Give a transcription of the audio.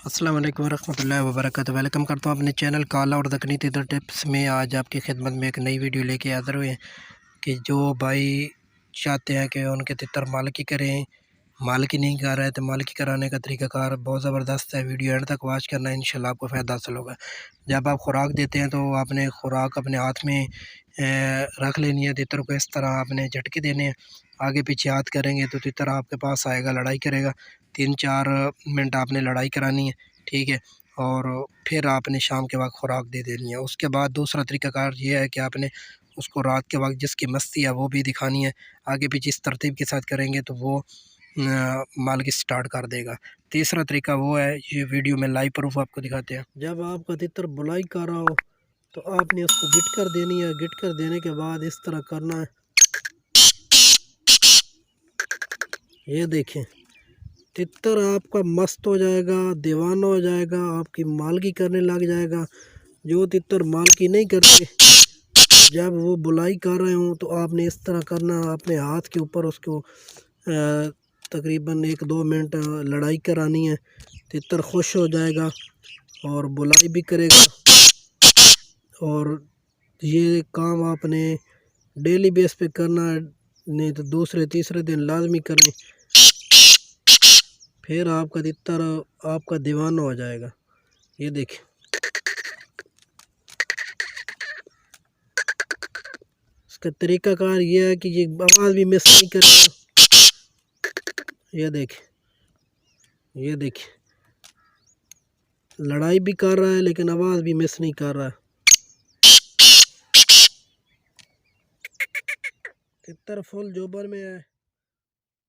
अस्सलाम वालेकुम वरहमतुल्लाहि वबरकातुहू। वेलकम करता हूँ अपने चैनल काला और दक्कनी तितर टिप्स में। आज आपकी खिदमत में एक नई वीडियो लेके हाज़िर हुए हैं कि जो भाई चाहते हैं कि उनके तितर मालिकी करें, मालिकी नहीं कर रहे हैं, तो मालिकी कराने का तरीक़ाकार बहुत ज़बरदस्त है। वीडियो एंड तक वॉच करना, इंशाल्लाह आपको फ़ायदा हासिल होगा। जब आप खुराक देते हैं तो आपने खुराक अपने हाथ में रख लेनी है। तितर को इस तरह आपने झटके देने हैं, आगे पीछे हाथ करेंगे तो तितर आपके पास आएगा, लड़ाई करेगा। 3-4 मिनट आपने लड़ाई करानी है, ठीक है। और फिर आपने शाम के वक्त खुराक दे देनी है। उसके बाद दूसरा तरीक़ाकार ये है कि आपने उसको रात के वक्त जिसकी मस्ती है वो भी दिखानी है। आगे पीछे इस तरतीब के साथ करेंगे तो वो मालिकी स्टार्ट कर देगा। तीसरा तरीका वो है, ये वीडियो में लाइव प्रूफ आपको दिखाते हैं। जब आपका तितर बुलाई कर रहा हो तो आपने उसको गिट कर देनी है। गिट कर देने के बाद इस तरह करना है, ये देखें तितर आपका मस्त हो जाएगा, दीवाना हो जाएगा, आपकी मालिकी करने लग जाएगा। जो तितर मालिकी नहीं करते, जब वो बुलाई कर रहे हों तो आपने इस तरह करना, अपने हाथ के ऊपर उसको तकरीबन 1-2 मिनट लड़ाई करानी है। तितर खुश हो जाएगा और बुलाई भी करेगा। और ये काम आपने डेली बेस पे करना है, नहीं तो दूसरे तीसरे दिन लाजमी करें। फिर आपका तितर आपका दीवाना हो जाएगा। ये देखें, इसका तरीक़ाकार ये है कि ये आवाज़ भी मिस नहीं करेगा। ये देखें, ये देखें लड़ाई भी कर रहा है लेकिन आवाज़ भी मिस नहीं कर रहा है। तितर फुल जोबर में है।